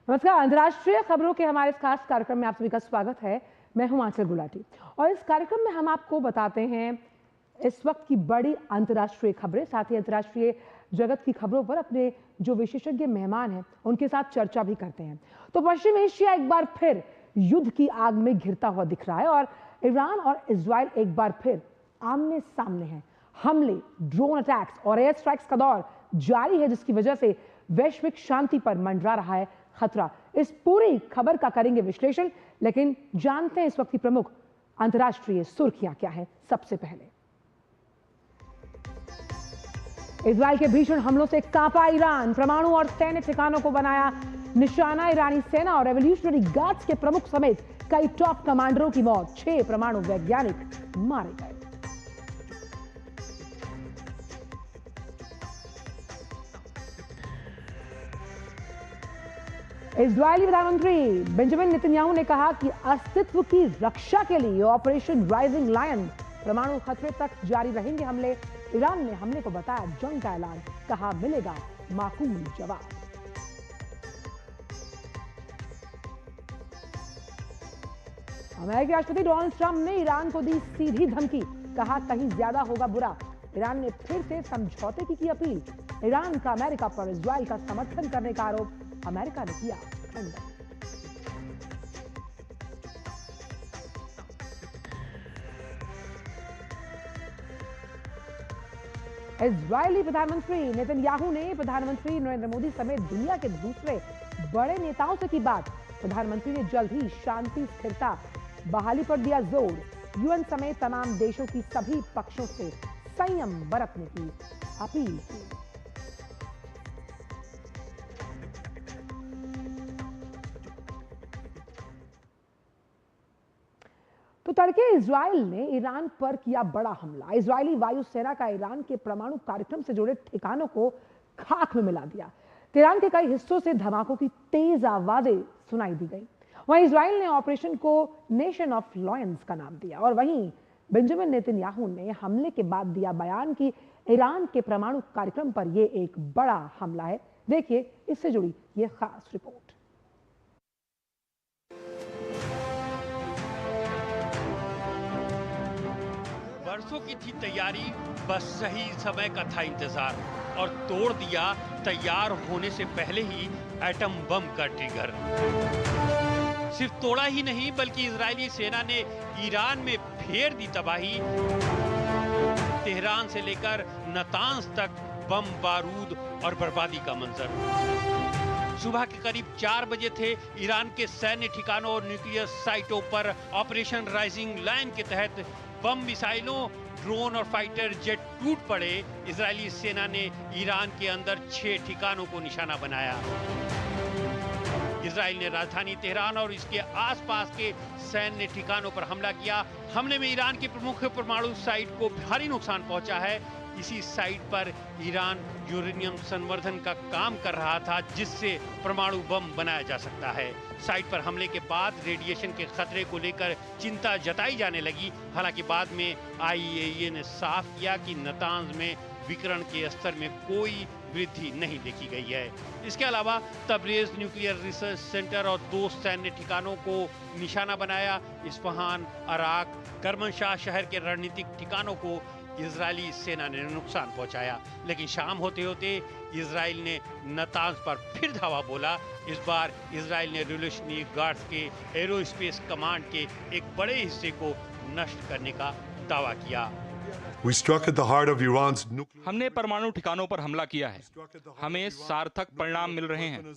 नमस्कार। अंतर्राष्ट्रीय खबरों के हमारे इस खास कार्यक्रम में आप सभी का स्वागत है। मैं हूं आंचल गुलाटी और इस कार्यक्रम में हम आपको बताते हैं इस वक्त की बड़ी अंतर्राष्ट्रीय खबरें, साथ ही अंतर्राष्ट्रीय जगत की खबरों पर अपने जो विशेषज्ञ मेहमान हैं उनके साथ चर्चा भी करते हैं। तो पश्चिम एशिया एक बार फिर युद्ध की आग में घिरता हुआ दिख रहा है और ईरान और इजराइल एक बार फिर आमने सामने हैं। हमले, ड्रोन अटैक्स और एयर स्ट्राइक्स का दौर जारी है, जिसकी वजह से वैश्विक शांति पर मंडरा रहा है खतरा। इस पूरी खबर का करेंगे विश्लेषण, लेकिन जानते हैं इस वक्त की प्रमुख अंतर्राष्ट्रीय सुर्खियां क्या है। सबसे पहले इजराइल के भीषण हमलों से कांपा ईरान, परमाणु और सैन्य ठिकानों को बनाया निशाना। ईरानी सेना और रेवोल्यूशनरी गार्ड्स के प्रमुख समेत कई टॉप कमांडरों की मौत, 6 परमाणु वैज्ञानिक मारे गए। इजरायली प्रधानमंत्री बेंजामिन नेतन्याहू ने कहा कि अस्तित्व की रक्षा के लिए ऑपरेशन राइजिंग लायन, परमाणु खतरे तक जारी रहेंगे हमले। ईरान ने हमले को बताया जंग का ऐलान, कहा मिलेगा माकूल जवाब। अमेरिकी राष्ट्रपति डोनाल्ड ट्रंप ने ईरान को दी सीधी धमकी, कहा कहीं ज्यादा होगा बुरा। ईरान ने फिर से समझौते की अपील। ईरान का अमेरिका पर इजराइल का समर्थन करने का आरोप, अमेरिका ने किया खंडन। इजरायली प्रधानमंत्री नेतन्याहू ने प्रधानमंत्री नरेंद्र मोदी समेत दुनिया के दूसरे बड़े नेताओं से की बात। प्रधानमंत्री ने जल्द ही शांति, स्थिरता, बहाली पर दिया जोर। यूएन समेत तमाम देशों की सभी पक्षों से संयम बरतने की अपील की। तो तड़के इजराइल ने ईरान पर किया बड़ा हमला। इजरायली वायुसेना का ईरान के परमाणु कार्यक्रम से जुड़े ठिकानों को खाक में मिला दिया। तेहरान के कई हिस्सों से धमाकों की तेज आवाजें सुनाई दी गई। वहीं इजराइल ने ऑपरेशन को नेशन ऑफ लॉयंस का नाम दिया और वहीं बेंजामिन नेतन्याहू ने हमले के बाद दिया बयान कि ईरान के परमाणु कार्यक्रम पर यह एक बड़ा हमला है। देखिए इससे जुड़ी यह खास रिपोर्ट। बरसों की थी तैयारी, बस सही समय का था इंतजार और तोड़ दिया तैयार होने से पहले ही एटम बम का ट्रिगर। सिर्फ तोड़ा ही नहीं बल्कि इजरायली सेना ने ईरान में फेर दी तबाही। तेहरान से लेकर नतांज तक बम, बारूद और बर्बादी का मंजर। सुबह के करीब 4 बजे थे। ईरान के सैन्य ठिकानों और न्यूक्लियर साइटों पर ऑपरेशन राइजिंग लायन के तहत बम, मिसाइलों, ड्रोन और फाइटर जेट टूट पड़े। इजरायली सेना ने ईरान के अंदर 6 ठिकानों को निशाना बनाया। इजराइल ने राजधानी तेहरान और इसके आसपास के सैन्य ठिकानों पर हमला किया। हमले में ईरान की प्रमुख परमाणु साइट को भारी नुकसान पहुंचा है। इसी साइट पर ईरान यूरेनियम संवर्धन का काम कर रहा था, जिससे परमाणु बम बनाया जा सकता है। साइट पर हमले के बाद रेडिएशन के खतरे को लेकर चिंता जताई जाने लगी। हालांकि बाद में IAEA ने साफ किया कि नतांज में विकिरण के स्तर में कोई वृद्धि नहीं देखी गई है। इसके अलावा तबरेज न्यूक्लियर रिसर्च सेंटर और 2 सैन्य ठिकानों को निशाना बनाया। इस्फहान, अराक, करमनशाह शहर के रणनीतिक ठिकानों को इजरायली सेना ने नुकसान पहुंचाया। लेकिन शाम होते होते इजराइल ने नतांज पर फिर धावा बोला। इस बार इजराइल ने रेवोल्यूशनरी गार्ड्स के एरोस्पेस कमांड के एक बड़े हिस्से को नष्ट करने का दावा किया। हमने परमाणु ठिकानों पर हमला किया है। हमें सार्थक परिणाम मिल रहे हैं।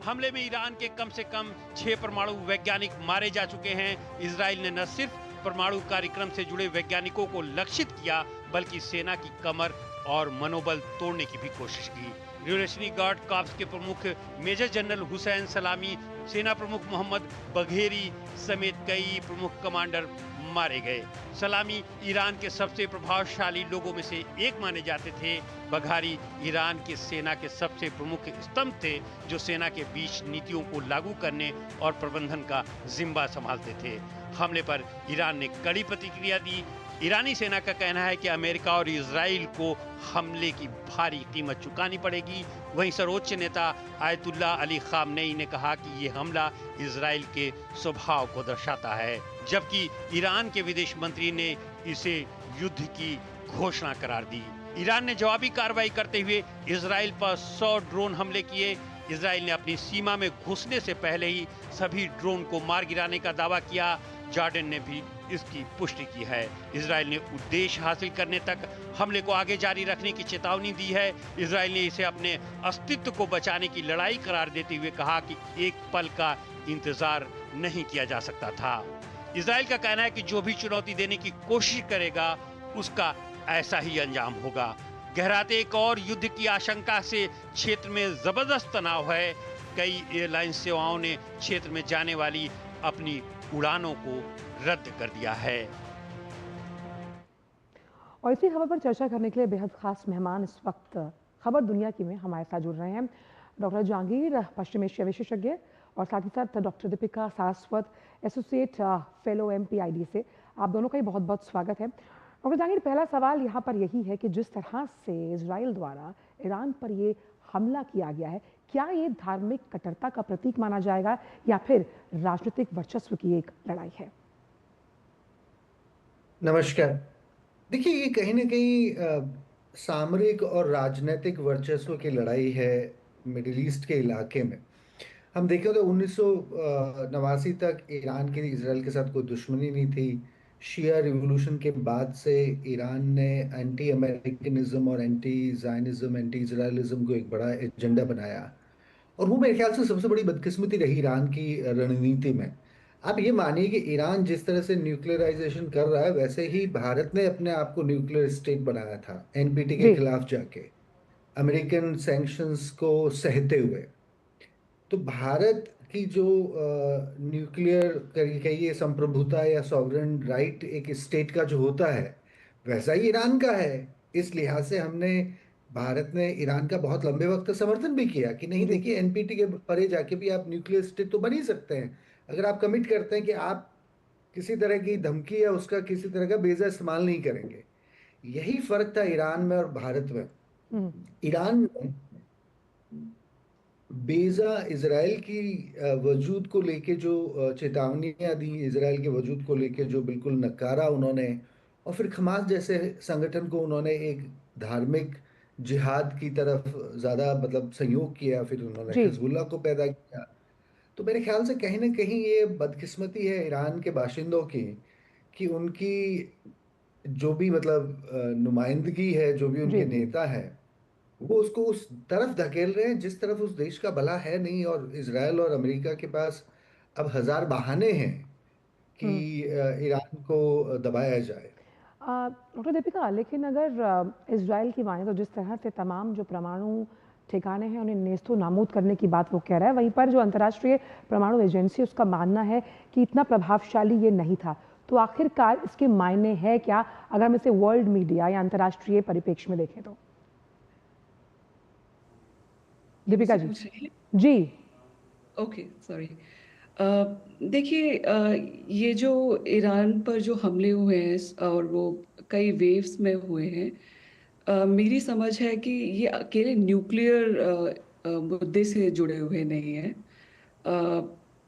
हमले में ईरान के कम से कम 6 परमाणु वैज्ञानिक मारे जा चुके हैं। इजराइल ने न सिर्फ परमाणु कार्यक्रम से जुड़े वैज्ञानिकों को लक्षित किया, बल्कि सेना की कमर और मनोबल तोड़ने की भी कोशिश की। रेवोल्यूशनरी गार्ड कॉर्प्स के प्रमुख मेजर जनरल हुसैन सलामी, सेना प्रमुख मोहम्मद बघेरी समेत कई प्रमुख कमांडर मारे गए। सलामी ईरान के सबसे प्रभावशाली लोगों में से एक माने जाते थे। बघारी ईरान की सेना के सबसे प्रमुख स्तंभ थे, जो सेना के बीच नीतियों को लागू करने और प्रबंधन का जिम्मा संभालते थे। हमले पर ईरान ने कड़ी प्रतिक्रिया दी। ईरानी सेना का कहना है कि अमेरिका और इजराइल को हमले की भारी कीमत चुकानी पड़ेगी। वहीं सर्वोच्च नेता आयतुल्ला अली खामनेई ने कहा कि ये हमला इजराइल के स्वभाव को दर्शाता है, जबकि ईरान के विदेश मंत्री ने इसे युद्ध की घोषणा करार दी। ईरान ने जवाबी कार्रवाई करते हुए इजराइल पर 100 ड्रोन हमले किए। इजराइल ने अपनी सीमा में घुसने से पहले ही सभी ड्रोन को मार गिराने का दावा किया। जॉर्डन ने भी इसकी पुष्टि की है। इजराइल ने उद्देश्य हासिल करने तक हमले को आगे जारी रखने की चेतावनी दी है। इजराइल ने इसे अपने अस्तित्व को बचाने की लड़ाई करार देते हुए कहा कि एक पल का इंतजार नहीं किया जा सकता था। इजराइल का कहना है कि जो भी चुनौती देने की कोशिश करेगा उसका ऐसा ही अंजाम होगा। गहराते एक और युद्ध की आशंका से क्षेत्र में जबरदस्त तनाव है। कई एयरलाइन सेवाओं ने क्षेत्र में जाने वाली अपनी उड़ानों को रद्द कर दिया है। और इसी खबर पर चर्चा करने के लिए बेहद खास मेहमान इस वक्त खबर दुनिया की में हमारे साथ जुड़ रहे हैं। डॉक्टर जहांगीर, पश्चिम एशिया विशेषज्ञ, और साथ ही साथ doctor Deepika Saraswat, associate fellow MPID से। आप दोनों का ही बहुत बहुत स्वागत है। डॉक्टर जहांगीर, पहला सवाल यहाँ पर यही है कि जिस तरह से इजराइल द्वारा ईरान पर ये हमला किया गया है, क्या ये धार्मिक कट्टरता का प्रतीक माना जाएगा या फिर राजनीतिक वर्चस्व की एक लड़ाई है? नमस्कार। देखिए, ये कहीं ना कहीं सामरिक और राजनीतिक वर्चस्व की लड़ाई है मिडिल ईस्ट के इलाके में। हम देखें तो 1989 तक ईरान की इजराइल के साथ कोई दुश्मनी नहीं थी। शिया रिवॉल्यूशन के बाद से ईरान ने एंटी अमेरिकनिज्म और एंटी जायनिज्म, एंटी इजरायलिज्म को एक बड़ा एजेंडा बनाया, और वो मेरे ख्याल से सबसे बड़ी बदकिस्मती रही ईरान की रणनीति में। आप ये मानिए कि ईरान जिस तरह से न्यूक्लियराइजेशन कर रहा है, वैसे ही भारत ने अपने आप को न्यूक्लियर स्टेट बनाया था NPT के खिलाफ जाके, अमेरिकन सैंक्शंस को सहते हुए। तो भारत की जो न्यूक्लियर कहिए संप्रभुता या सॉवरेन राइट एक स्टेट का जो होता है, वैसा ही ईरान का है। इस लिहाज से भारत ने ईरान का बहुत लंबे वक्त तक समर्थन भी किया कि नहीं, देखिए NPT के परे जाके भी आप न्यूक्लियर स्टेट तो बन ही सकते हैं, अगर आप कमिट करते हैं कि आप किसी तरह की धमकी या उसका किसी तरह का बेजा इस्तेमाल नहीं करेंगे। यही फर्क था ईरान में और भारत में। ईरान ने बेजा इजराइल की वजूद को लेके जो चेतावनियां दी, इजराइल के वजूद को लेके जो बिल्कुल नकारा उन्होंने, और फिर हमास जैसे संगठन को उन्होंने एक धार्मिक जिहाद की तरफ ज़्यादा मतलब सहयोग किया, फिर उन्होंने हिजबुल्लाह को पैदा किया। तो मेरे ख्याल से कहीं ना कहीं ये बदकिस्मती है ईरान के बाशिंदों की कि उनकी जो भी मतलब नुमाइंदगी है, जो भी उनके नेता है, वो उसको उस तरफ धकेल रहे हैं जिस तरफ उस देश का भला है नहीं। और इजराइल और अमेरिका के पास अब हजार बहाने हैं कि ईरान को दबाया जाए। डॉक्टर दीपिका, लेकिन अगर इजराइल की माने तो जिस तरह से तमाम जो परमाणु ठिकाने हैं उन्हें नेस्तो नाबूद करने की बात वो कह रहा है, वहीं पर जो अंतर्राष्ट्रीय परमाणु एजेंसी उसका मानना है कि इतना प्रभावशाली ये नहीं था। तो आखिरकार इसके मायने है क्या अगर हम इसे वर्ल्ड मीडिया या अंतर्राष्ट्रीय परिप्रेक्ष्य में देखें तो? दीपिका जी। जी, ओके, सॉरी। देखिए, ये जो ईरान पर जो हमले हुए हैं और वो कई वेव्स में हुए हैं, मेरी समझ है कि ये अकेले न्यूक्लियर मुद्दे से जुड़े हुए नहीं हैं।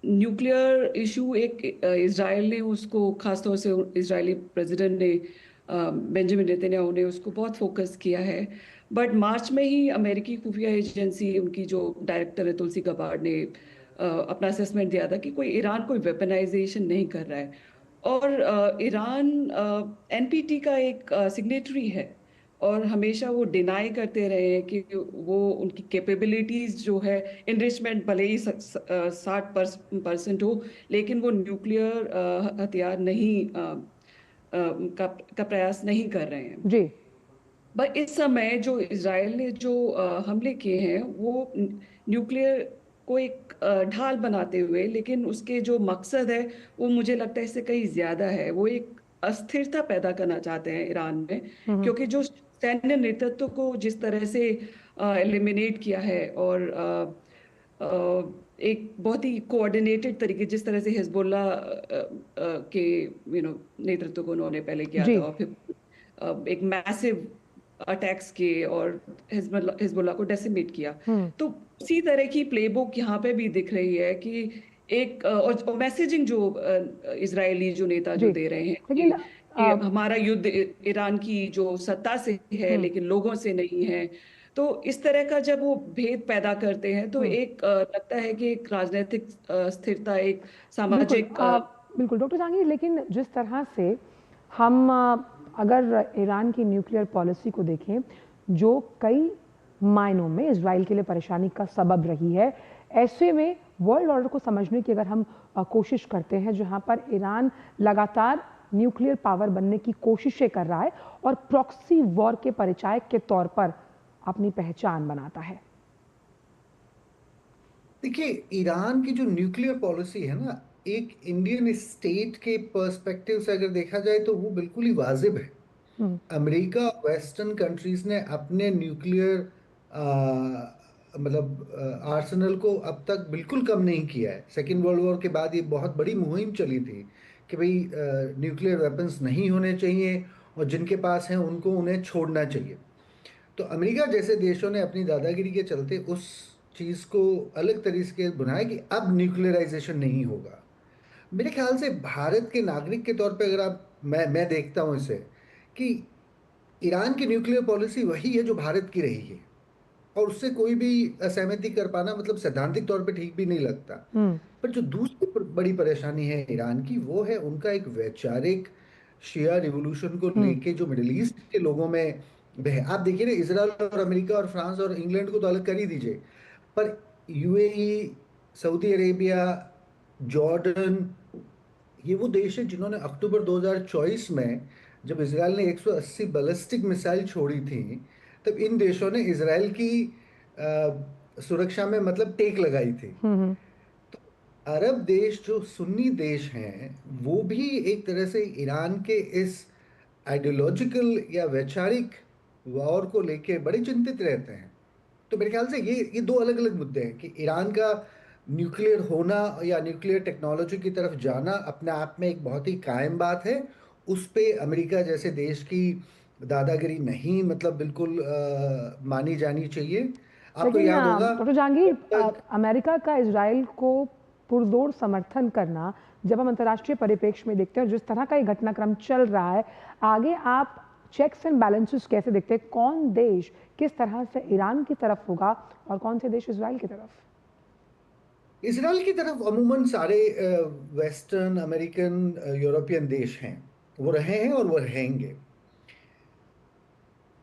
न्यूक्लियर इशू एक इजराइल ने उसको, खासतौर से इजरायली प्रेसिडेंट ने बेंजामिन नेतन्याहू ने उसको बहुत फोकस किया है। बट मार्च में ही अमेरिकी खुफिया एजेंसी, उनकी जो डायरेक्टर है तुलसी गबार्ड ने अपना असेसमेंट दिया था कि ईरान कोई वेपनाइजेशन नहीं कर रहा है। और ईरान NPT का एक सिग्नेटरी है और हमेशा वो डिनाई करते रहे हैं कि वो उनकी कैपेबिलिटीज जो है, इनरिचमेंट भले ही 60% हो, लेकिन वो न्यूक्लियर हथियार नहीं का प्रयास नहीं कर रहे हैं जी। बट इस समय जो इजराइल ने जो हमले किए हैं वो न्यूक्लियर को एक ढाल बनाते हुए, लेकिन उसके जो मकसद है वो मुझे लगता है इससे कहीं ज्यादा है। वो एक अस्थिरता पैदा करना चाहते हैं ईरान में, क्योंकि जो सैन्य नेतृत्व को जिस तरह से एलिमिनेट किया है और एक बहुत ही कोऑर्डिनेटेड तरीके, जिस तरह से हिजबुल्ला के नेतृत्व को उन्होंने पहले किया जी। था, और फिर एक मैसिव अटैक्स किए और हिजबुल्ला को डेसिमेट किया। तो उसी तरह की प्लेबुक यहाँ पे भी दिख रही है कि एक और मैसेजिंग जो इजरायली जो नेता जो जी। दे रहे हैं लेकिन कि हमारा युद्ध ईरान की जो सत्ता से है लेकिन लोगों से नहीं है। तो इस तरह का जब वो भेद पैदा करते हैं तो एक लगता है कि एक राजनीतिक स्थिरता, एक बिल्कुल सामाजिक बिल्कुल डॉक्टर जहांगीर, लेकिन जिस तरह से हम अगर ईरान की न्यूक्लियर पॉलिसी को देखें, जो कई मायनों में इजराइल के लिए परेशानी का सबब रही है, ऐसे में वर्ल्ड ऑर्डर को समझने की अगर हम कोशिश करते हैं, जहां पर ईरान लगातार न्यूक्लियर पावर बनने की कोशिशें कर रहा है और प्रॉक्सी वॉर के परिचायक के तौर पर अपनी पहचान बनाता है। देखिए, ईरान की जो न्यूक्लियर पॉलिसी है ना, एक इंडियन स्टेट के पर्सपेक्टिव से अगर देखा जाए तो वो बिल्कुल ही वाजिब है। अमेरिका, वेस्टर्न कंट्रीज ने अपने न्यूक्लियर मतलब आर्सेनल को अब तक बिल्कुल कम नहीं किया है। सेकेंड वर्ल्ड वॉर के बाद ये बहुत बड़ी मुहिम चली थी कि भाई न्यूक्लियर वेपन्स नहीं होने चाहिए और जिनके पास हैं उनको उन्हें छोड़ना चाहिए। तो अमेरिका जैसे देशों ने अपनी दादागिरी के चलते उस चीज़ को अलग तरीके से बनाया कि अब न्यूक्लियराइजेशन नहीं होगा। मेरे ख्याल से भारत के नागरिक के तौर पे अगर आप मैं देखता हूँ इसे कि ईरान की न्यूक्लियर पॉलिसी वही है जो भारत की रही है, और उससे कोई भी असहमति कर पाना मतलब सैद्धांतिक तौर पे ठीक भी नहीं लगता। पर जो दूसरी बड़ी परेशानी है ईरान की, वो है उनका एक वैचारिक शिया रिवॉल्यूशन को लेके जो मिडिल ईस्ट के लोगों में आप देखिए ना, इजराइल और अमेरिका और फ्रांस और इंग्लैंड को तो अलग कर ही दीजिए, पर यूएई, सऊदी अरेबिया, जॉर्डन, ये वो देश है जिन्होंने अक्टूबर 2024 में जब इसराइल ने 180 बैलिस्टिक मिसाइल छोड़ी थी, तब इन देशों ने इसराइल की सुरक्षा में मतलब टेक लगाई थी। तो अरब देश जो सुन्नी देश हैं, वो भी एक तरह से ईरान के इस आइडियोलॉजिकल या वैचारिक वॉर को लेके बड़े चिंतित रहते हैं। तो मेरे ख्याल से ये दो अलग अलग मुद्दे हैं कि ईरान का न्यूक्लियर होना या न्यूक्लियर टेक्नोलॉजी की तरफ जाना अपने आप में एक बहुत ही कायम बात है। उस पे अमेरिका जैसे देश की दादागिरी नहीं मतलब बिल्कुल मानी जानी चाहिए। आपको लेकिन याद होगा डॉक्टर जहांगीर, जब तक अमेरिका का इजराइल को पुरजोर समर्थन करना, जब हम अंतर्राष्ट्रीय परिप्रेक्ष्य में देखते हैं और जिस तरह का ये घटनाक्रम चल रहा है, आगे आप चेक्स एंड बैलेंसेस कैसे देखते हैं? कौन देश किस तरह से ईरान की तरफ होगा और कौन से देश इजराइल की तरफ? इसराइल की तरफ अमूमन सारे वेस्टर्न अमेरिकन यूरोपियन देश हैं, वो रहे हैं और वो रहेंगे।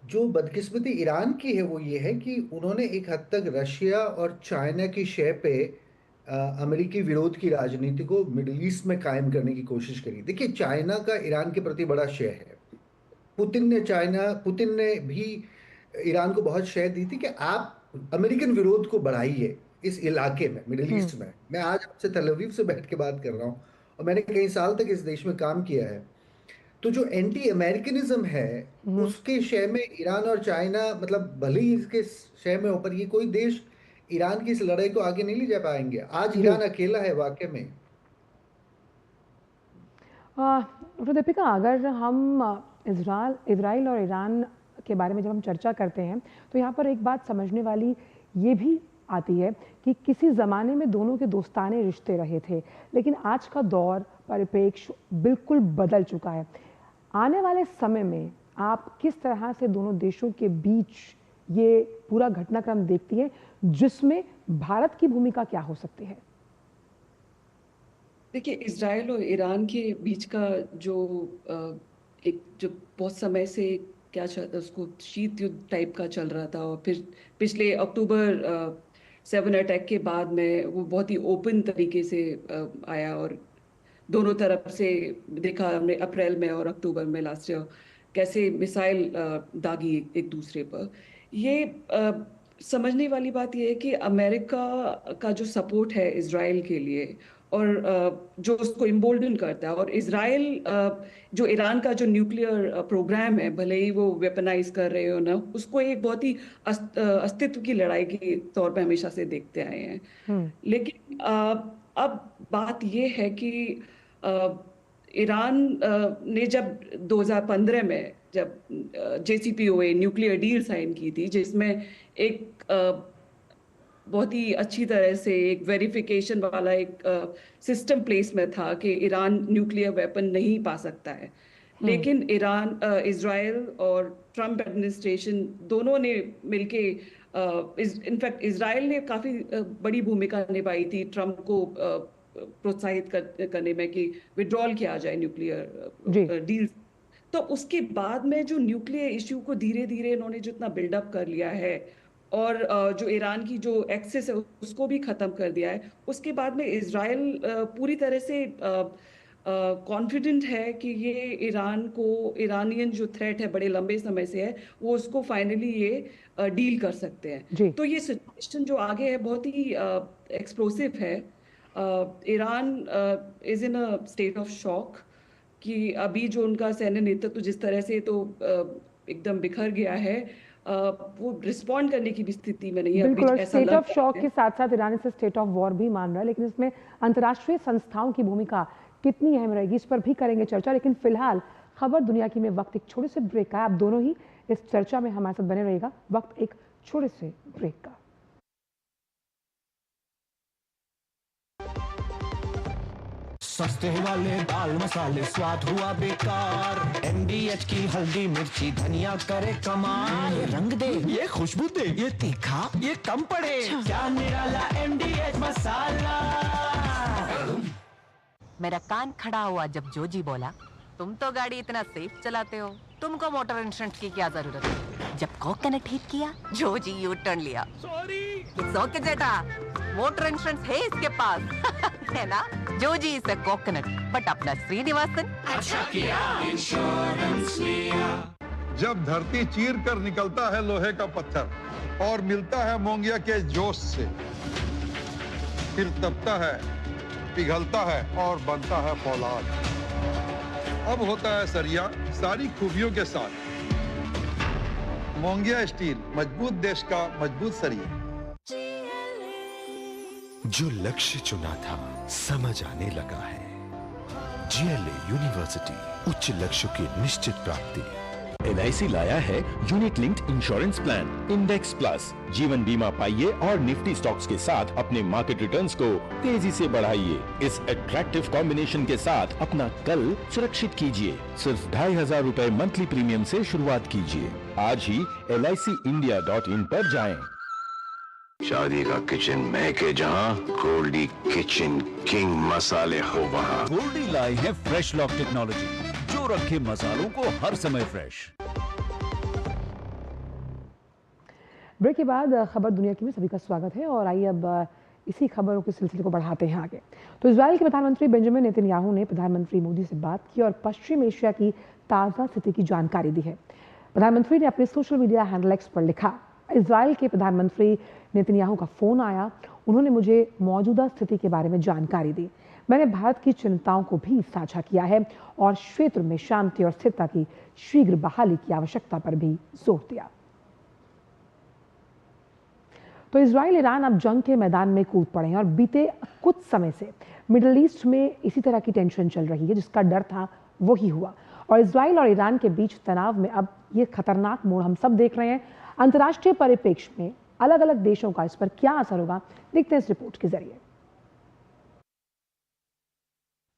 जो बदकिस्मती ईरान की है वो ये है कि उन्होंने एक हद तक रशिया और चाइना की शय पे अमेरिकी विरोध की राजनीति को मिडिल ईस्ट में कायम करने की कोशिश करी। देखिए, चाइना का ईरान के प्रति बड़ा शय है। पुतिन ने भी ईरान को बहुत शय दी थी कि आप अमेरिकन विरोध को बढ़ाइए इस इलाके में, मिडिल ईस्ट में। मैं आज आपसे तल अवीव से बैठ के बात कर रहा हूँ और मैंने कई साल तक इस देश में काम किया है। तो जो एंटी अमेरिकनिज्म है उसके शय में ईरान और चाइना मतलब भले ही इसके शय में हो, पर ये कोई देश ईरान की इस लड़ाई को आगे नहीं ले जा पाएंगे। आज ईरान अकेला है वाकई में। डॉक्टर दीपिका, अगर हम इजराइल और ईरान के बारे में जब हम चर्चा करते हैं तो यहाँ पर एक बात समझने वाली ये भी आती है कि किसी ज़माने में दोनों के दोस्ताने रिश्ते रहे थे, लेकिन आज का दौर परिप्रेक्ष्य बिल्कुल बदल चुका है। आने वाले समय में आप किस तरह से दोनों देशों के बीच ये पूरा घटनाक्रम देखती हैं, जिसमें भारत की भूमिका क्या हो सकती है? देखिए, इजराइल और ईरान के बीच का जो एक जो बहुत समय से क्या उसको शीत युद्ध टाइप का चल रहा था, और फिर पिछले अक्टूबर 7 अटैक के बाद में वो बहुत ही ओपन तरीके से आया, और दोनों तरफ से देखा हमने अप्रैल में और अक्टूबर में लास्ट ईयर कैसे मिसाइल दागी एक दूसरे पर। ये समझने वाली बात ये है कि अमेरिका का जो सपोर्ट है इजराइल के लिए, और जो उसको इम्बोल्डन करता है। और इजराइल जो ईरान का जो न्यूक्लियर प्रोग्राम है, भले ही वो वेपनाइज कर रहे हो ना, उसको एक बहुत ही अस्तित्व की लड़ाई के तौर पे हमेशा से देखते आए हैं। लेकिन अब बात ये है कि ईरान ने जब 2015 में जब JCPOA न्यूक्लियर डील साइन की थी, जिसमें एक बहुत ही अच्छी तरह से एक वेरिफिकेशन वाला एक सिस्टम प्लेस में था कि ईरान न्यूक्लियर वेपन नहीं पा सकता है। लेकिन इजराइल और ट्रम्प एडमिनिस्ट्रेशन दोनों ने मिलके इनफैक्ट इजराइल ने काफी बड़ी भूमिका निभाई थी ट्रम्प को प्रोत्साहित करने में कि विड्रॉल किया जाए न्यूक्लियर डील। तो उसके बाद में जो न्यूक्लियर इश्यू को धीरे धीरे इन्होंने जितना बिल्डअप कर लिया है और जो ईरान की जो एक्सेस है उसको भी खत्म कर दिया है, उसके बाद में इजराइल पूरी तरह से कॉन्फिडेंट है कि ये ईरानियन जो थ्रेट है बड़े लंबे समय से है, वो उसको फाइनली ये डील कर सकते हैं। तो ये सिचुएशन जो आगे है बहुत ही एक्सप्लोसिव है। Iran is in a state of shock कि अभी जो उनका सैन्य नेतृत्व जिस तरह से तो एकदम बिखर गया है, वो रिस्पॉन्ड करने की भी स्थिति में नहीं है। बिल्कुल, स्टेट ऑफ शॉक के साथ साथ ईरान इसे स्टेट ऑफ वॉर भी मान रहा है, लेकिन इसमें अंतर्राष्ट्रीय संस्थाओं की भूमिका कितनी अहम रहेगी, इस पर भी करेंगे चर्चा। लेकिन फिलहाल खबर दुनिया की में वक्त एक छोटे से ब्रेक का है। आप दोनों ही इस चर्चा में हमारे साथ बने रहेगा। वक्त एक छोटे से ब्रेक का। सस्ते वाले दाल मसाले स्वाद हुआ बेकार, MDH की हल्दी मिर्ची धनिया करे कमाल। ये रंग दे, ये खुशबू दे, ये तीखा, ये कम पड़े, क्या निराला MDH मसाला। मेरा कान खड़ा हुआ जब जोजी बोला, तुम तो गाड़ी इतना सेफ चलाते हो, तुमको मोटर इंश्योरेंस की क्या जरूरत है। जब कोकोनट हिट किया, जोजी यू टर्न लिया। Sorry, it's okay Jetha, motor insurance है इसके पास है ना। Joji is a coconut but अपना श्रीनिवासन अच्छा किया इंश्योरेंस लिया। जब धरती चीर कर निकलता है लोहे का पत्थर और मिलता है मोंगिया के जोश से, फिर तपता है, पिघलता है और बनता है फौलाद। अब होता है सरिया सारी खूबियों के साथ। मोंगिया स्टील, मजबूत देश का मजबूत सरिया। जो लक्ष्य चुना था समझ आने लगा है। GLA यूनिवर्सिटी, उच्च लक्ष्य की निश्चित प्राप्ति। LIC लाया है unit linked insurance plan index plus. जीवन बीमा पाइए और निफ्टी स्टॉक्स के साथ अपने मार्केट रिटर्न्स को तेजी से बढ़ाइए। इस अट्रैक्टिव कॉम्बिनेशन के साथ अपना कल सुरक्षित कीजिए। सिर्फ 2500 रुपए मंथली प्रीमियम से शुरुआत कीजिए। आज ही LICindia.in पर जाएं। शादी का किचन महके जहां, गोल्डी किचन किंग मसाले हो वहां। गोल्डी लाई है फ्रेश लॉक टेक्नोलॉजी जो रखे मसालों को हर समय फ्रेश। ब्रेक के बाद खबर दुनिया की में सभी का स्वागत है और आइए अब इसी खबरों के सिलसिले को बढ़ाते हैं आगे। तो इजराइल के प्रधानमंत्री बेंजामिन नेतन्याहू ने प्रधानमंत्री मोदी से बात की और पश्चिम एशिया की ताज़ा स्थिति की जानकारी दी है। प्रधानमंत्री ने अपने सोशल मीडिया हैंडल एक्स पर लिखा, इजराइल के प्रधानमंत्री नेतन्याहू का फोन आया, उन्होंने मुझे मौजूदा स्थिति के बारे में जानकारी दी। मैंने भारत की चिंताओं को भी साझा किया है और क्षेत्र में शांति और स्थिरता की शीघ्र बहाली की आवश्यकता पर भी जोर दिया। तो इजराइल ईरान अब जंग के मैदान में कूद पड़े हैं और बीते कुछ समय से मिडिल ईस्ट में इसी तरह की टेंशन चल रही है। जिसका डर था वही हुआ और इजराइल और ईरान के बीच तनाव में अब ये खतरनाक मोड़ हम सब देख रहे हैं। अंतर्राष्ट्रीय परिप्रेक्ष्य में अलग अलग देशों का इस पर क्या असर होगा, देखते हैं इस रिपोर्ट के जरिए।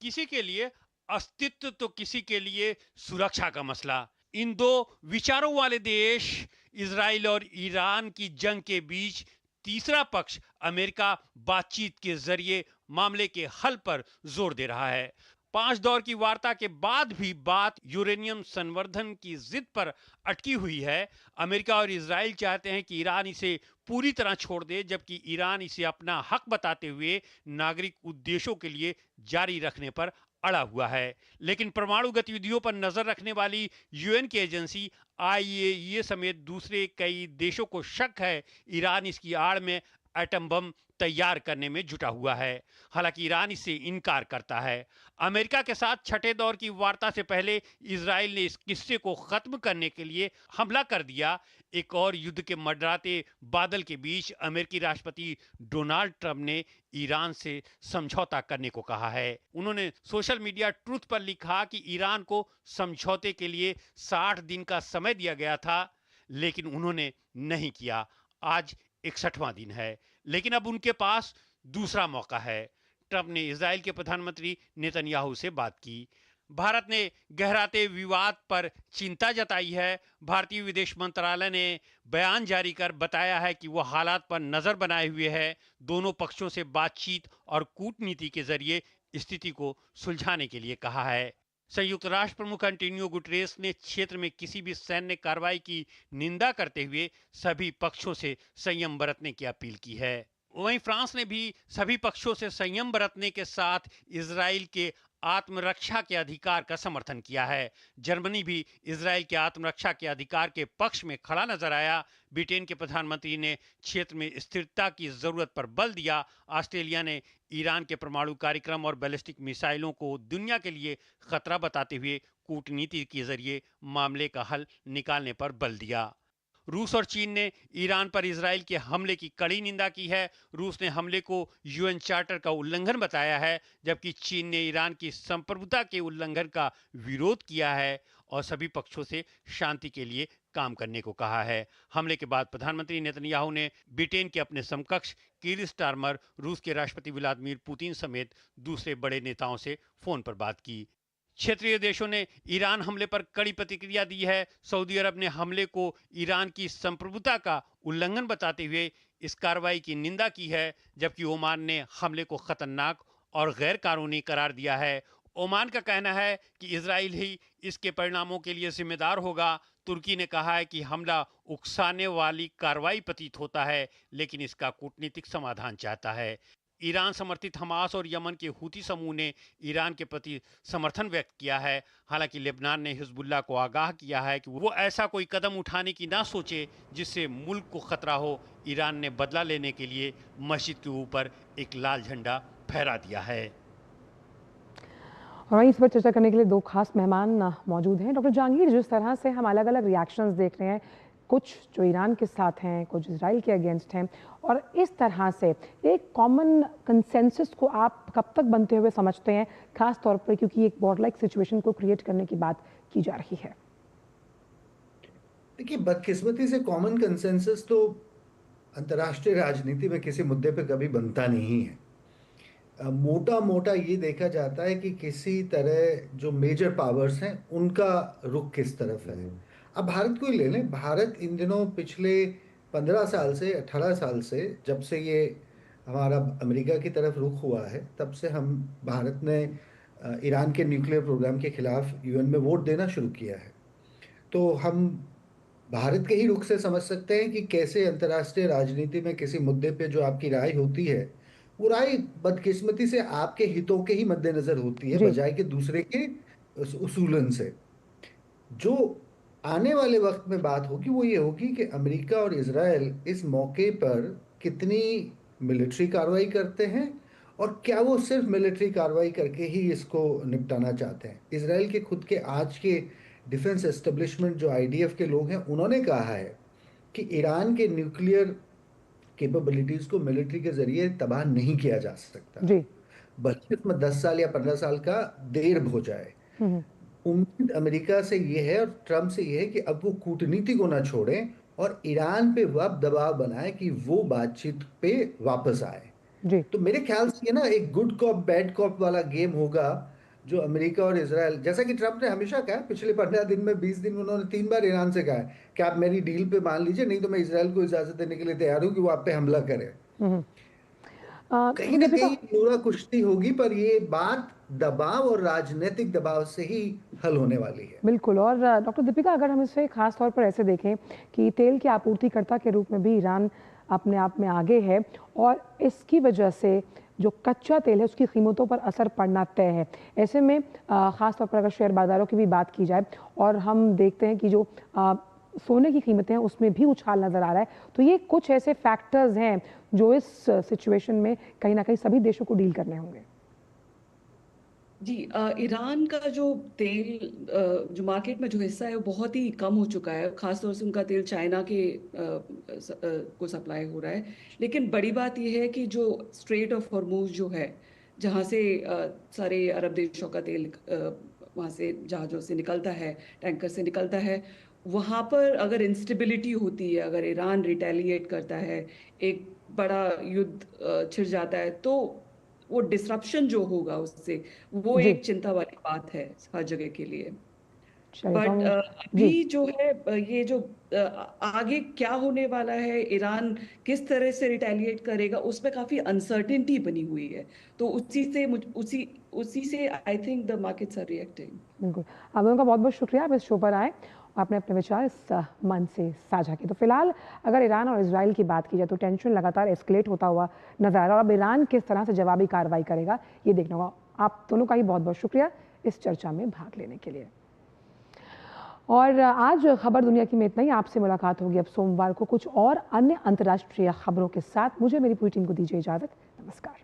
किसी के लिए अस्तित्व तो किसी के लिए सुरक्षा का मसला। इन दो विचारों वाले देश इजराइल और ईरान की जंग के बीच तीसरा पक्ष अमेरिका बातचीत के जरिए मामले के हल पर जोर दे रहा है। 5 दौर की वार्ता के बाद भी बात यूरेनियम संवर्धन की जिद पर अटकी हुई है। अमेरिका और इजराइल चाहते हैं कि ईरान इसे पूरी तरह छोड़ दे, जबकि ईरान इसे अपना हक बताते हुए नागरिक उद्देश्यों के लिए जारी रखने पर अड़ा हुआ है। लेकिन परमाणु गतिविधियों पर नजर रखने वाली यूएन की एजेंसी IAEA समेत दूसरे कई देशों को शक है ईरान इसकी आड़ में एटम बम तैयार करने में जुटा हुआ है। हालांकि ईरान इससे इनकार करता है। अमेरिका के साथ छठे दौर की वार्ता से पहले इजराइल ने इस किस्से को खत्म करने के लिए हमला कर दिया। एक और युद्ध के मंडराते बादल के बीच अमेरिकी राष्ट्रपति डोनाल्ड ट्रंप ने ईरान से समझौता करने को कहा है। उन्होंने सोशल मीडिया ट्रूथ पर लिखा कि ईरान को समझौते के लिए 60 दिन का समय दिया गया था, लेकिन उन्होंने नहीं किया। आज 61वां दिन है, लेकिन अब उनके पास दूसरा मौका है। ट्रंप ने इजराइल के प्रधानमंत्री नेतन्याहू से बात की। भारत ने गहराते विवाद पर चिंता जताई है। भारतीय विदेश मंत्रालय ने बयान जारी कर बताया है कि वह हालात पर नजर बनाए हुए है। दोनों पक्षों से बातचीत और कूटनीति के जरिए स्थिति को सुलझाने के लिए कहा है। संयुक्त राष्ट्र प्रमुख एंटोनियो गुटेरेस ने क्षेत्र में किसी भी सैन्य कार्रवाई की निंदा करते हुए सभी पक्षों से संयम बरतने की अपील की है। वहीं फ्रांस ने भी सभी पक्षों से संयम बरतने के साथ इजराइल के आत्मरक्षा के अधिकार का समर्थन किया है। जर्मनी भी इजराइल के आत्मरक्षा के अधिकार के पक्ष में खड़ा नजर आया। ब्रिटेन के प्रधानमंत्री ने क्षेत्र में स्थिरता की जरूरत पर बल दिया। ऑस्ट्रेलिया ने ईरान के परमाणु कार्यक्रम और बैलिस्टिक मिसाइलों को दुनिया के लिए खतरा बताते हुए कूटनीति के जरिए मामले का हल निकालने पर बल दिया। रूस और चीन ने ईरान पर इजराइल के हमले की कड़ी निंदा की है। रूस ने हमले को यूएन चार्टर का उल्लंघन बताया है, जबकि चीन ने ईरान की संप्रभुता के उल्लंघन का विरोध किया है और सभी पक्षों से शांति के लिए काम करने को कहा है। हमले के बाद प्रधानमंत्री नेतन्याहू ने ब्रिटेन के अपने समकक्ष कीर स्टारमर, रूस के राष्ट्रपति व्लादिमीर पुतिन समेत दूसरे बड़े नेताओं से फोन पर बात की। क्षेत्रीय देशों ने ईरान हमले पर कड़ी प्रतिक्रिया दी है। सऊदी अरब ने हमले को ईरान की संप्रभुता का उल्लंघन बताते हुए इस कार्रवाई की निंदा की है, जबकि ओमान ने हमले को खतरनाक और गैर कानूनी करार दिया है। ओमान का कहना है कि इजराइल ही इसके परिणामों के लिए जिम्मेदार होगा। तुर्की ने कहा है कि हमला उकसाने वाली कार्रवाई प्रतीत होता है, लेकिन इसका कूटनीतिक समाधान चाहता है। ईरान समर्थित हमास और यमन के हूती समूह ने ईरान के प्रति समर्थन व्यक्त किया है। हालांकि लेबनान ने हिजबुल्लाह को आगाह किया है कि वो ऐसा कोई कदम उठाने की ना सोचे जिससे मुल्क को खतरा हो। ईरान ने बदला लेने के लिए मस्जिद के ऊपर एक लाल झंडा फहरा दिया है। और इस पर चर्चा करने के लिए दो खास मेहमान मौजूद हैं। डॉक्टर जहांगीर, जिस तरह से हम अलग अलग रिएक्शंस देख रहे हैं, कुछ जो ईरान के साथ हैं, कुछ इजराइल के अगेंस्ट हैं, और इस तरह से एक कॉमन कंसेंसस को आप कब तक बनते हुए समझते हैं, खास तौर पर क्योंकि एक वॉर लाइक सिचुएशन को क्रिएट करने की बात की जा रही है? देखिए, बदकिस्मती से कॉमन कंसेंसस तो अंतर्राष्ट्रीय राजनीति में किसी मुद्दे पे कभी बनता नहीं है। मोटा मोटा ये देखा जाता है कि किसी तरह जो मेजर पावर्स हैं उनका रुख किस तरफ है। अब भारत को ही ले लें। भारत इन दिनों पिछले 15 साल से 18 साल से, जब से ये हमारा अमेरिका की तरफ रुख हुआ है, तब से भारत ने ईरान के न्यूक्लियर प्रोग्राम के खिलाफ यूएन में वोट देना शुरू किया है। तो हम भारत के ही रुख से समझ सकते हैं कि कैसे अंतर्राष्ट्रीय राजनीति में किसी मुद्दे पे जो आपकी राय होती है, वो राय बदकिस्मती से आपके हितों के ही मद्देनजर होती है, बजाय कि दूसरे के उसूलन से। जो आने वाले वक्त में बात होगी वो ये होगी कि अमेरिका और इजराइल इस मौके पर कितनी मिलिट्री कार्रवाई करते हैं और क्या वो सिर्फ मिलिट्री कार्रवाई करके ही इसको निपटाना चाहते हैं। इजराइल के खुद के आज के डिफेंस एस्टेब्लिशमेंट जो आईडीएफ के लोग हैं, उन्होंने कहा है कि ईरान के न्यूक्लियर कैपेबिलिटीज को मिलिट्री के जरिए तबाह नहीं किया जा सकता, बल्कि इसमें 10 साल या 15 साल का देर हो जाए। उम्मीद अमेरिका से ये है और ट्रंप से ये है कि अब वो कूटनीति को ना छोड़ें और ईरान पे वह दबाव बनाए कि वो बातचीत पे वापस आए। तो मेरे ख्याल से ये ना एक गुड कॉप बैड कॉप वाला गेम होगा जो अमेरिका और इजराइल, जैसा कि ट्रंप ने हमेशा कहा, पिछले 15 दिन में 20 दिन में उन्होंने 3 बार ईरान से कहा है कि आप मेरी डील पे मान लीजिए, नहीं तो मैं इजराइल को इजाजत देने के लिए तैयार हूँ कि वो आप पे हमला करे। कहीं ना कहीं पूरा कुश्ती होगी, पर ये बात दबाव और राजनीतिक दबाव से ही हल होने वाली है। बिल्कुल। और डॉक्टर दीपिका, अगर हम इसे खास तौर पर ऐसे देखें कि तेल के आपूर्तिकर्ता के रूप में भी ईरान अपने आप में आगे है और इसकी वजह से जो कच्चा तेल है उसकी कीमतों पर असर पड़ना तय है। ऐसे में ख़ास तौर पर अगर शेयर बाज़ारों की भी बात की जाए और हम देखते हैं कि जो सोने की कीमतें हैं उसमें भी उछाल नज़र आ रहा है। तो ये कुछ ऐसे फैक्टर्स हैं जो इस सिचुएशन में कहीं ना कहीं सभी देशों को डील करने होंगे। जी, ईरान का जो तेल जो मार्केट में जो हिस्सा है वो बहुत ही कम हो चुका है। खासतौर से उनका तेल चाइना के को सप्लाई हो रहा है। लेकिन बड़ी बात यह है कि जो स्ट्रेट ऑफ हॉर्मूज जो है, जहाँ से सारे अरब देशों का तेल वहाँ से जहाज़ों से निकलता है, टैंकर से निकलता है, वहाँ पर अगर इंस्टेबिलिटी होती है, अगर ईरान रिटेलिएट करता है, एक बड़ा युद्ध छिड़ जाता है, तो वो डिसरप्शन जो होगा उससे, वो एक चिंता वाली बात है हर जगह के लिए। बट अभी जो है ये जो आगे क्या होने वाला है, ईरान किस तरह से रिटेलिएट करेगा, उसमें काफी अनसर्टेनिटी बनी हुई है। तो उसी से I think the markets are reacting. बिल्कुल, आप लोगों का बहुत बहुत शुक्रिया, आप इस शो पर आए, आपने अपने विचार इस मन से साझा किए। तो फिलहाल अगर ईरान और इजराइल की बात की जाए तो टेंशन लगातार एस्केलेट होता हुआ नजर आ रहा है और अब ईरान किस तरह से जवाबी कार्रवाई करेगा ये देखना होगा। आप दोनों का ही बहुत बहुत शुक्रिया इस चर्चा में भाग लेने के लिए। और आज खबर दुनिया की में इतना ही। आपसे मुलाकात होगी अब सोमवार को कुछ और अन्य अंतर्राष्ट्रीय खबरों के साथ। मुझे मेरी पूरी टीम को दीजिए इजाजत। नमस्कार।